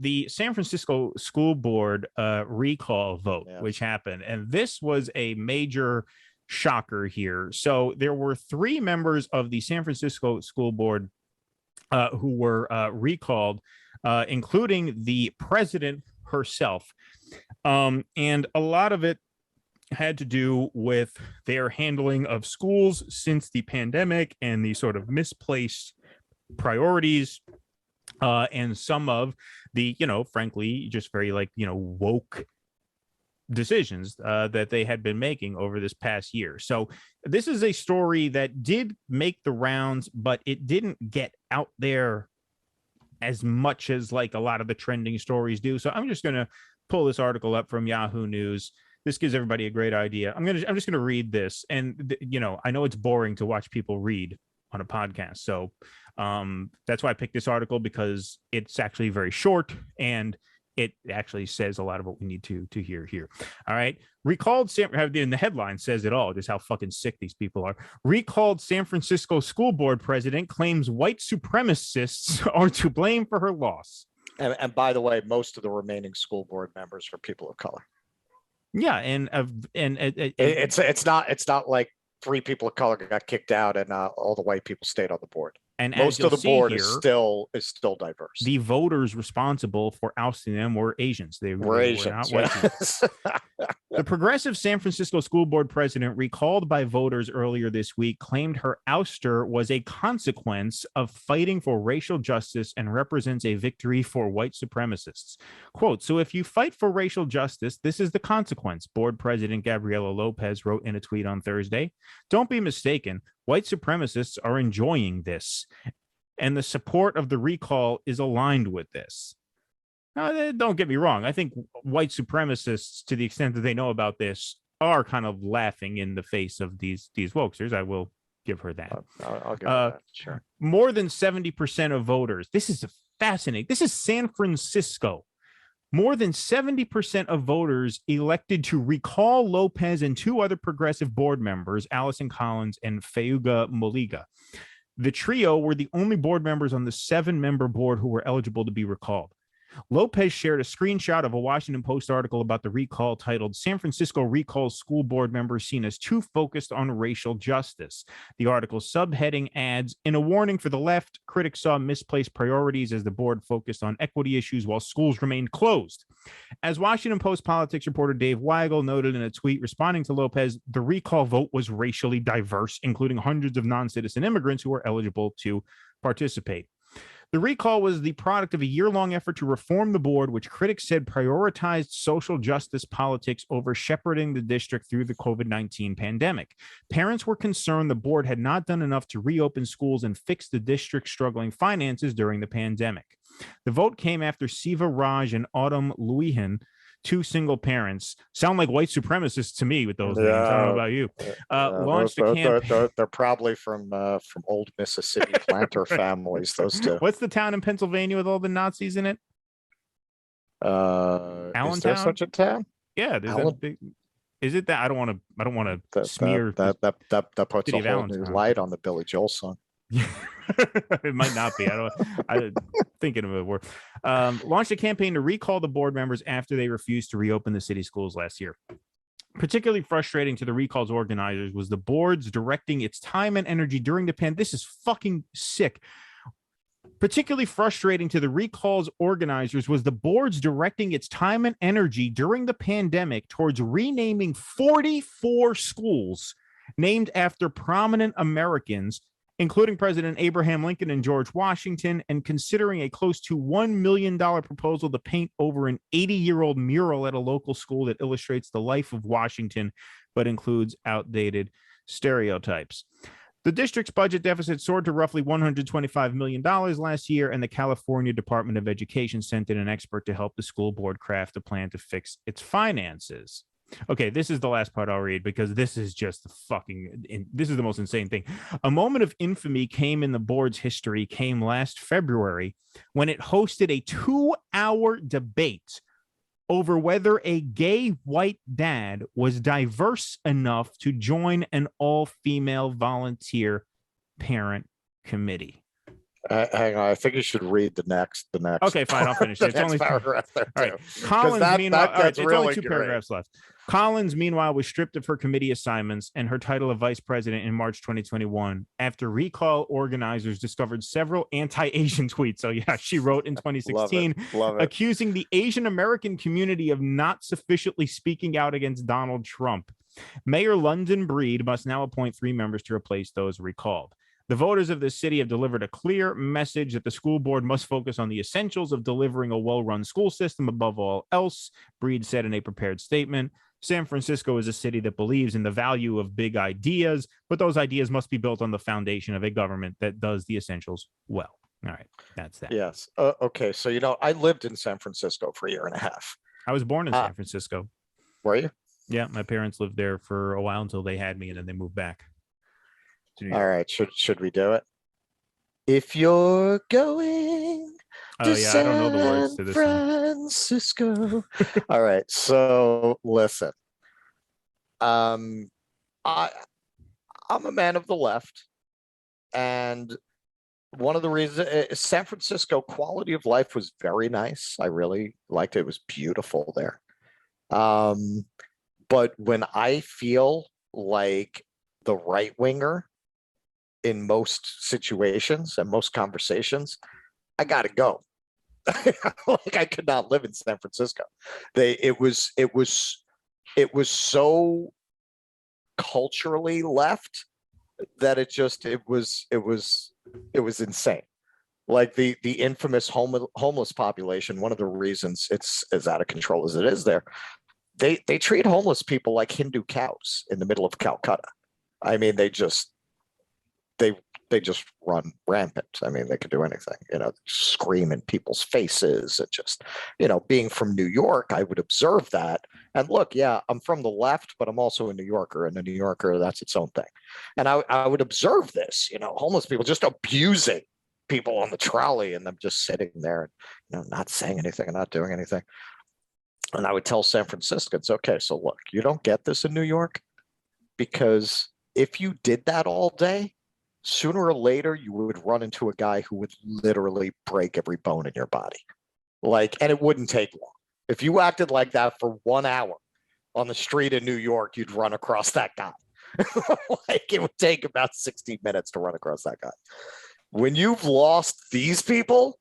the San Francisco School Board recall vote, which happened, and this was a major shocker here. So there were 3 members of the San Francisco School Board who were recalled, including the president herself. And a lot of it had to do with their handling of schools since the pandemic and the sort of misplaced priorities, and some of the, frankly, just very woke decisions that they had been making over this past year. So this is a story that did make the rounds, but it didn't get out there as much as like a lot of the trending stories do. So I'm just going to pull this article up from Yahoo News. This gives everybody a great idea. I'm just going to read this. And, I know it's boring to watch people read on a podcast. So that's why I picked this article, because it's actually very short and it actually says a lot of what we need to hear here. All right. Recalled, in the headline says it all, just how fucking sick these people are. Recalled San Francisco School Board president claims white supremacists are to blame for her loss. And by the way, most of the remaining school board members are people of color. Yeah, and it's not like 3 people of color got kicked out and all the white people stayed on the board. And most of the board is still diverse. The voters responsible for ousting them were Asians. They were Asians. Not white people. The progressive San Francisco School Board president, recalled by voters earlier this week, claimed her ouster was a consequence of fighting for racial justice and represents a victory for white supremacists. Quote, "So if you fight for racial justice, this is the consequence," board president Gabriela Lopez wrote in a tweet on Thursday. "Don't be mistaken. White supremacists are enjoying this, and the support of the recall is aligned with this." Now, don't get me wrong. I think white supremacists, to the extent that they know about this, are kind of laughing in the face of these wokesters. I will give her that. I'll give her that. Sure. More than 70% of voters. This is fascinating. This is San Francisco. More than 70% of voters elected to recall Lopez and 2 other progressive board members, Allison Collins and Fayuga Moliga. The trio were the only board members on the 7-member board who were eligible to be recalled. Lopez shared a screenshot of a Washington Post article about the recall titled "San Francisco Recalls School Board Members Seen as Too Focused on Racial Justice." The article's subheading adds, "In a warning for the left, critics saw misplaced priorities as the board focused on equity issues while schools remained closed." As Washington Post politics reporter Dave Weigel noted in a tweet responding to Lopez, the recall vote was racially diverse, including hundreds of non-citizen immigrants who were eligible to participate. The recall was the product of a year-long effort to reform the board, which critics said prioritized social justice politics over shepherding the district through the COVID-19 pandemic. Parents were concerned the board had not done enough to reopen schools and fix the district's struggling finances during the pandemic. The vote came after Siva Raj and Autumn Luihan, 2 single parents, sound like white supremacists to me with those names. I don't know about you. Launched a campaign. They're probably from old Mississippi planter families. Those 2. What's the town in Pennsylvania with all the Nazis in it? Allentown? Is there such a town? Yeah, there's that big. Is it that? I don't want to smear that puts a whole new light on the Billy Joel song. It might not be. I'm thinking of it more. Launched a campaign to recall the board members after they refused to reopen the city schools last year. Particularly frustrating to the recall's organizers was the board's directing its time and energy during the pandemic. This is fucking sick. Particularly frustrating to the recall's organizers was the board's directing its time and energy during the pandemic towards renaming 44 schools named after prominent Americans, including President Abraham Lincoln and George Washington, and considering a close to $1 million proposal to paint over an 80-year-old mural at a local school that illustrates the life of Washington, but includes outdated stereotypes. The district's budget deficit soared to roughly $125 million last year, and the California Department of Education sent in an expert to help the school board craft a plan to fix its finances. Okay, this is the last part I'll read because this is just this is the most insane thing. A moment of infamy came in the board's history came last February when it hosted a 2-hour debate over whether a gay white dad was diverse enough to join an all-female volunteer parent committee. Hang on, I think you should read the next. Okay, fine, I'll finish the it. It's next only paragraph there too. all right. Because Collins, meanwhile, all right, gets it's really only two great. paragraphs left. Collins, meanwhile, was stripped of her committee assignments and her title of vice president in March 2021 after recall organizers discovered several anti-Asian tweets. So yeah, she wrote in 2016, Love it. accusing the Asian American community of not sufficiently speaking out against Donald Trump. Mayor London Breed must now appoint 3 members to replace those recalled. The voters of this city have delivered a clear message that the school board must focus on the essentials of delivering a well-run school system above all else, Breed said in a prepared statement. San Francisco is a city that believes in the value of big ideas, but those ideas must be built on the foundation of a government that does the essentials well. All right, that's that. Yes. Okay. So, I lived in San Francisco for a year and a half. I was born in San Francisco. Were you? Yeah, my parents lived there for a while until they had me, and then they moved back. All right. Should we do it? If you're going to I don't know the words to this Francisco. All right. So listen. I'm a man of the left, and one of the reasons San Francisco quality of life was very nice. I really liked it. It was beautiful there. But when I feel like the right winger in most situations and most conversations, I gotta go. Like I could not live in San Francisco. It was so culturally left that it was insane. Like the infamous homeless population. One of the reasons it's as out of control as it is there, they treat homeless people like Hindu cows in the middle of Calcutta. I mean, they just run rampant. I mean, they could do anything, scream in people's faces. It just, being from New York, I would observe that. And look, yeah, I'm from the left, but I'm also a New Yorker, and a New Yorker, that's its own thing. And I would observe this, homeless people just abusing people on the trolley and them just sitting there and, not saying anything and not doing anything. And I would tell San Franciscans, okay, so look, you don't get this in New York, because if you did that all day, sooner or later you would run into a guy who would literally break every bone in your body. And it wouldn't take long. If you acted like that for 1 hour on the street in New York, you'd run across that guy. It would take about 60 minutes to run across that guy. When you've lost these people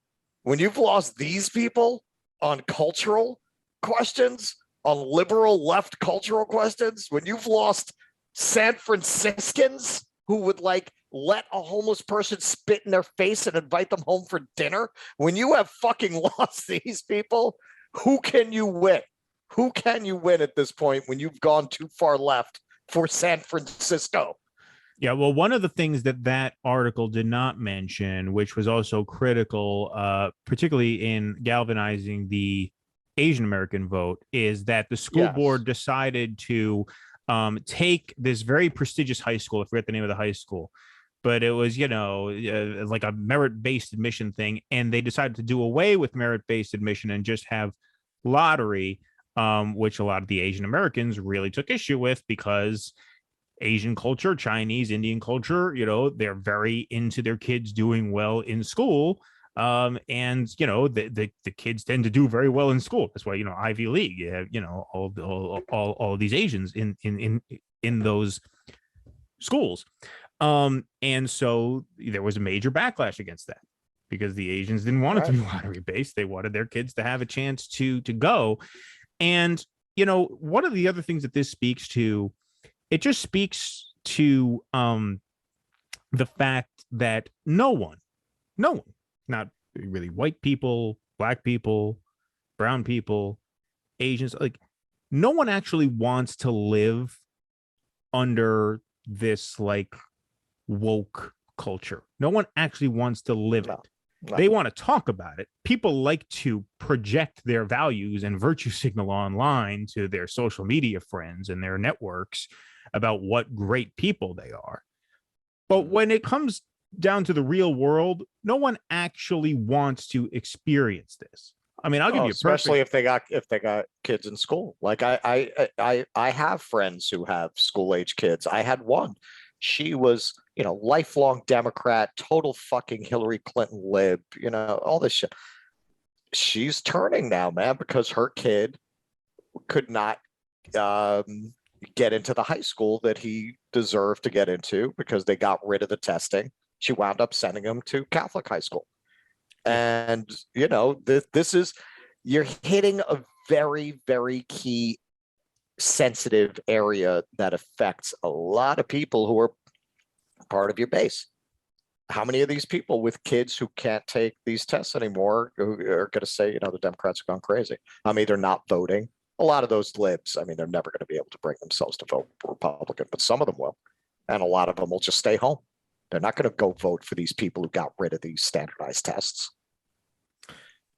on cultural questions, on liberal left cultural questions, when you've lost San Franciscans who would let a homeless person spit in their face and invite them home for dinner, when you have fucking lost these people, who can you win? Who can you win at this point when you've gone too far left for San Francisco? Yeah, well, one of the things that article did not mention, which was also critical, particularly in galvanizing the Asian American vote, is that the school board decided to take this very prestigious high school. I forget the name of the high school, but it was, like a merit-based admission thing. And they decided to do away with merit-based admission and just have lottery, which a lot of the Asian Americans really took issue with, because Asian culture, Chinese, Indian culture, they're very into their kids doing well in school. And the kids tend to do very well in school. That's why Ivy League, you have all these Asians in those schools. And so there was a major backlash against that, because the Asians didn't want it to be lottery based. They wanted their kids to have a chance to go. And one of the other things that this speaks to, it just speaks to the fact that no one, not really white people, black people, brown people, Asians, no one actually wants to live under this woke culture. No one actually wants to live it. No. They want to talk about it. People like to project their values and virtue signal online to their social media friends and their networks about what great people they are. But when it comes down to the real world, no one actually wants to experience this. I mean, I'll give you especially if they got kids in school. I have friends who have school age kids. I had one. She was, lifelong Democrat, total fucking Hillary Clinton lib, all this shit. She's turning now, man, because her kid could not get into the high school that he deserved to get into because they got rid of the testing. She wound up sending him to Catholic high school. And, this is, you're hitting a very, very key sensitive area that affects a lot of people who are part of your base. How many of these people with kids who can't take these tests anymore who are going to say, the Democrats have gone crazy? I mean, they're not voting. A lot of those libs, I mean, they're never going to be able to bring themselves to vote Republican, but some of them will. And a lot of them will just stay home. They're not going to go vote for these people who got rid of these standardized tests.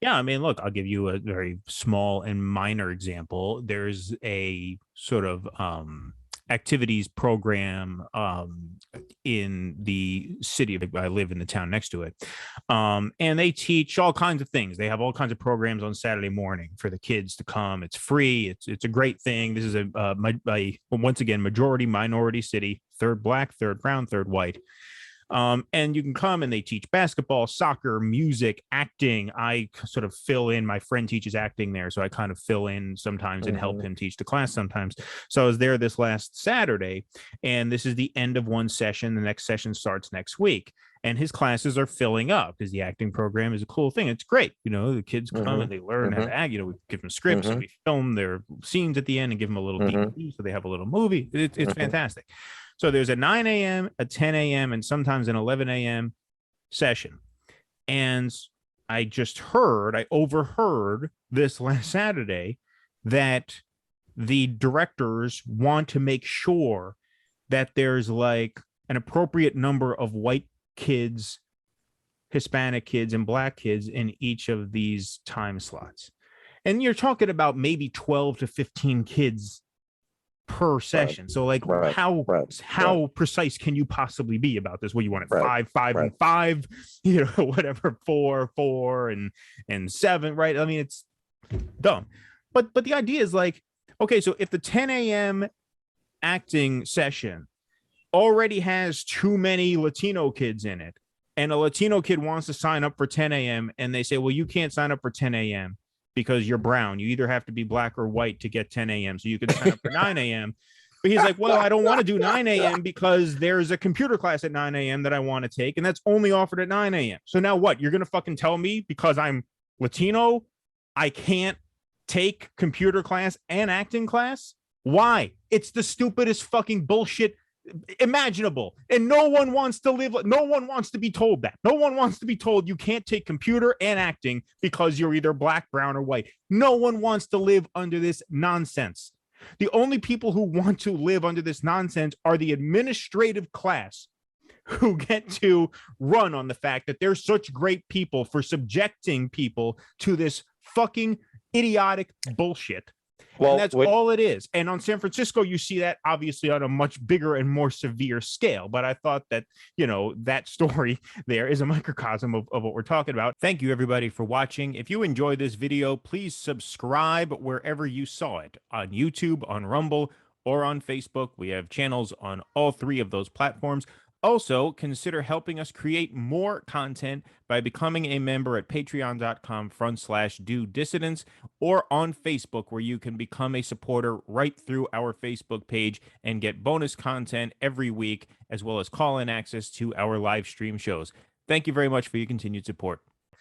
Yeah, I mean, look, I'll give you a very small and minor example. There's a sort of activities program in the city. I live in the town next to it. And they teach all kinds of things. They have all kinds of programs on Saturday morning for the kids to come. It's free. It's a great thing. This is a once again, majority minority city, third black, third brown, third white. And you can come and they teach basketball, soccer, music, acting. I sort of fill in. My friend teaches acting there, so I kind of fill in sometimes and help him teach the class sometimes. So I was there this last Saturday, and this is the end of one session. The next session starts next week, and his classes are filling up because the acting program is a cool thing. It's great. The kids come and they learn how to act. We give them scripts and we film their scenes at the end and give them a little DVD, so they have a little movie. It's fantastic. So there's a 9 a.m., a 10 a.m., and sometimes an 11 a.m. session. And I overheard this last Saturday that the directors want to make sure that there's like an appropriate number of white kids, Hispanic kids, and black kids in each of these time slots. And you're talking about maybe 12 to 15 kids per session. So like how precise can you possibly be about this? Well, you want it 5, 5, and 5, whatever, 4, and 7, right? I mean, it's dumb. But the idea is like, okay, so if the 10 a.m. acting session already has too many Latino kids in it, and a Latino kid wants to sign up for 10 a.m. and they say, well, you can't sign up for 10 a.m. because you're brown. You either have to be black or white to get 10 a.m. So you can sign up for 9 a.m. But he's like, well, I don't want to do 9 a.m. because there's a computer class at 9 a.m. that I want to take, and that's only offered at 9 a.m. So now what? You're going to fucking tell me because I'm Latino, I can't take computer class and acting class? Why? It's the stupidest fucking bullshit imaginable, and no one wants to be told that. No one wants to be told you can't take computer and acting because you're either black, brown, or white. No one wants to live under this nonsense. The only people who want to live under this nonsense are the administrative class, who get to run on the fact that they're such great people for subjecting people to this fucking idiotic bullshit. Well, and that's all it is. And on San Francisco, you see that obviously on a much bigger and more severe scale. But I thought that, that story there is a microcosm of what we're talking about. Thank you, everybody, for watching. If you enjoyed this video, please subscribe wherever you saw it, on YouTube, on Rumble, or on Facebook. We have channels on all 3 of those platforms. Also, consider helping us create more content by becoming a member at patreon.com/do-dissidents, or on Facebook, where you can become a supporter right through our Facebook page and get bonus content every week, as well as call-in access to our live stream shows. Thank you very much for your continued support.